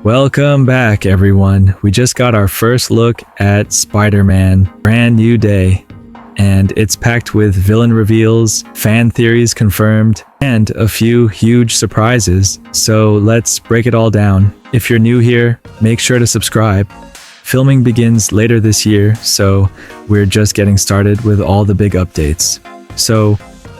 Welcome back, everyone. We just got our first look at Spider-Man, Brand New Day, and it's packed with villain reveals, fan theories confirmed, and a few huge surprises. So let's break it all down. If you're new here, make sure to subscribe. Filming begins later this year, so we're just getting started with all the big updates. So,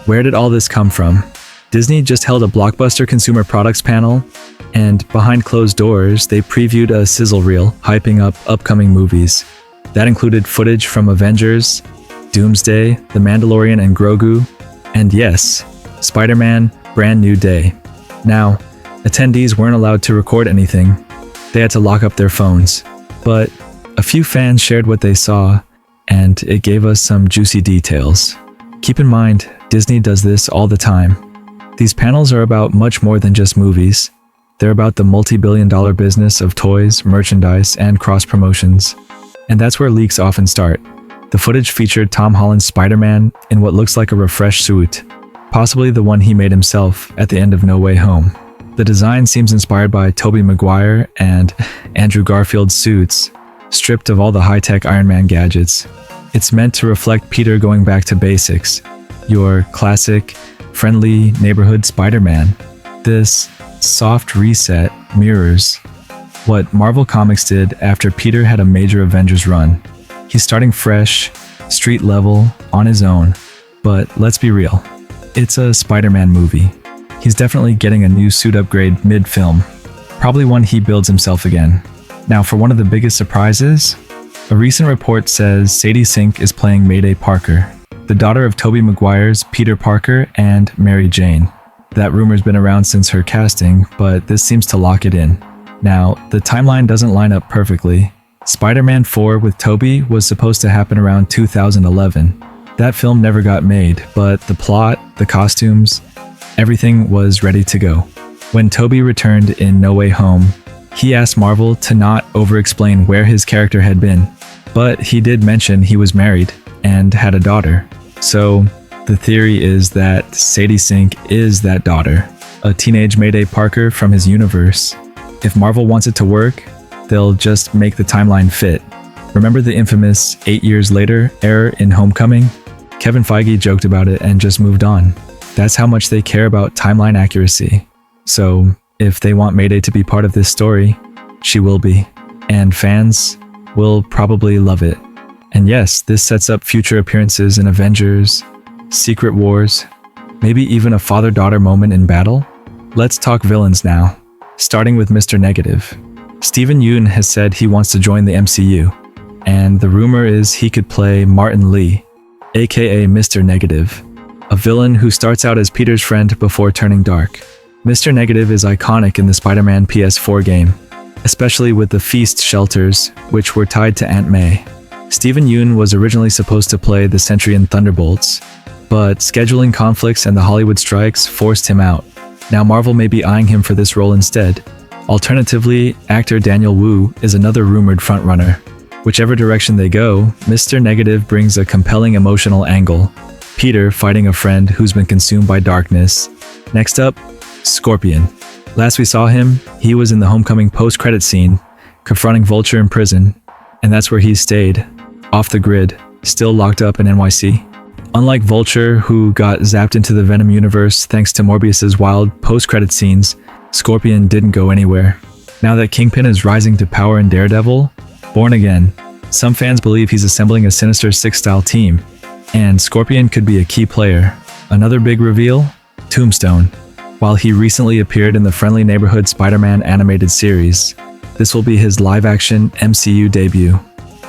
where did all this come from? Disney just held a blockbuster consumer products panel, and behind closed doors, they previewed a sizzle reel hyping up upcoming movies. That included footage from Avengers, Doomsday, The Mandalorian and Grogu, and yes, Spider-Man, Brand New Day. Now, attendees weren't allowed to record anything. They had to lock up their phones. But a few fans shared what they saw, and it gave us some juicy details. Keep in mind, Disney does this all the time. These panels are about much more than just movies. They're about the multi-billion-dollar business of toys, merchandise, and cross-promotions. And that's where leaks often start. The footage featured Tom Holland's Spider-Man in what looks like a refreshed suit, possibly the one he made himself at the end of No Way Home. The design seems inspired by Tobey Maguire and Andrew Garfield's suits, stripped of all the high-tech Iron Man gadgets. It's meant to reflect Peter going back to basics, your classic, friendly neighborhood Spider-Man. This soft reset mirrors what Marvel Comics did after Peter had a major Avengers run. He's starting fresh, street level, on his own. But let's be real, it's a Spider-Man movie. He's definitely getting a new suit upgrade mid-film, probably one he builds himself again. Now for one of the biggest surprises, a recent report says Sadie Sink is playing Mayday Parker, the daughter of Tobey Maguire's Peter Parker and Mary Jane. That rumor's been around since her casting, but this seems to lock it in. Now, the timeline doesn't line up perfectly. Spider-Man 4 with Tobey was supposed to happen around 2011. That film never got made, but the plot, the costumes, everything was ready to go. When Tobey returned in No Way Home, he asked Marvel to not over-explain where his character had been, but he did mention he was married and had a daughter. So, the theory is that Sadie Sink is that daughter, a teenage Mayday Parker from his universe. If Marvel wants it to work, they'll just make the timeline fit. Remember the infamous 8 years later error in Homecoming? Kevin Feige joked about it and just moved on. That's how much they care about timeline accuracy. So, if they want Mayday to be part of this story, she will be. And fans will probably love it. And yes, this sets up future appearances in Avengers, Secret Wars, maybe even a father-daughter moment in battle. Let's talk villains now, starting with Mr. Negative. Steven Yeun has said he wants to join the MCU, and the rumor is he could play Martin Lee, aka Mr. Negative, a villain who starts out as Peter's friend before turning dark. Mr. Negative is iconic in the Spider-Man PS4 game, especially with the feast shelters, which were tied to Aunt May. Steven Yeun was originally supposed to play the Sentry in Thunderbolts, but scheduling conflicts and the Hollywood strikes forced him out. Now Marvel may be eyeing him for this role instead. Alternatively, actor Daniel Wu is another rumored frontrunner. Whichever direction they go, Mr. Negative brings a compelling emotional angle. Peter fighting a friend who's been consumed by darkness. Next up, Scorpion. Last we saw him, he was in the Homecoming post-credit scene, confronting Vulture in prison, and that's where he stayed, off the grid, still locked up in NYC. Unlike Vulture, who got zapped into the Venom universe thanks to Morbius's wild post-credit scenes, Scorpion didn't go anywhere. Now that Kingpin is rising to power in Daredevil, born again, some fans believe he's assembling a Sinister Six-style team, and Scorpion could be a key player. Another big reveal? Tombstone. While he recently appeared in the Friendly Neighborhood Spider-Man animated series, this will be his live-action MCU debut.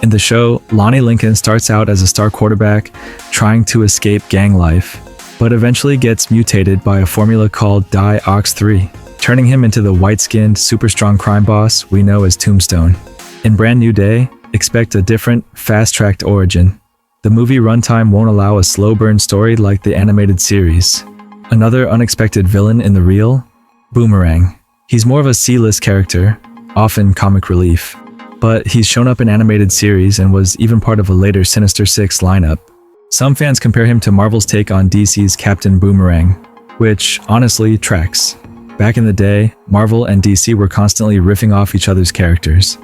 In the show, Lonnie Lincoln starts out as a star quarterback trying to escape gang life, but eventually gets mutated by a formula called Diox-3, turning him into the white-skinned, super-strong crime boss we know as Tombstone. In Brand New Day, expect a different, fast-tracked origin. The movie runtime won't allow a slow-burn story like the animated series. Another unexpected villain in the reel? Boomerang. He's more of a C-list character, often comic relief, but he's shown up in animated series and was even part of a later Sinister Six lineup. Some fans compare him to Marvel's take on DC's Captain Boomerang, which honestly tracks. Back in the day, Marvel and DC were constantly riffing off each other's characters.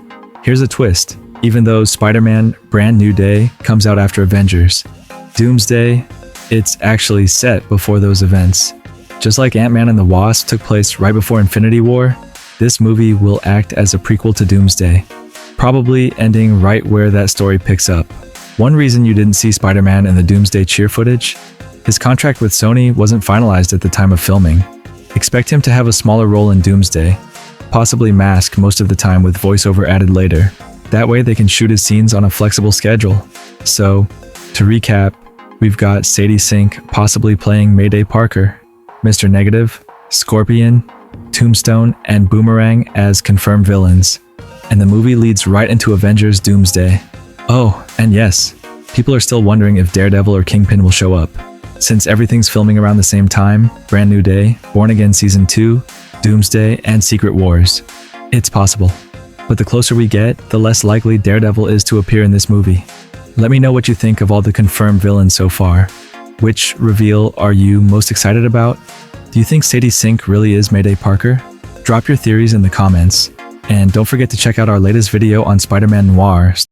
Here's a twist. Even though Spider-Man Brand New Day comes out after Avengers, Doomsday, it's actually set before those events. Just like Ant-Man and the Wasp took place right before Infinity War, this movie will act as a prequel to Doomsday, probably ending right where that story picks up. One reason you didn't see Spider-Man in the Doomsday cheer footage? His contract with Sony wasn't finalized at the time of filming. Expect him to have a smaller role in Doomsday, possibly masked most of the time with voiceover added later. That way they can shoot his scenes on a flexible schedule. So, to recap, we've got Sadie Sink possibly playing Mayday Parker, Mr. Negative, Scorpion, Tombstone, and Boomerang as confirmed villains. And the movie leads right into Avengers Doomsday. Oh, and yes, people are still wondering if Daredevil or Kingpin will show up. Since everything's filming around the same time, Brand New Day, Born Again Season 2, Doomsday, and Secret Wars. It's possible. But the closer we get, the less likely Daredevil is to appear in this movie. Let me know what you think of all the confirmed villains so far. Which reveal are you most excited about? Do you think Sadie Sink really is Mayday Parker? Drop your theories in the comments. And don't forget to check out our latest video on Spider-Man Noir.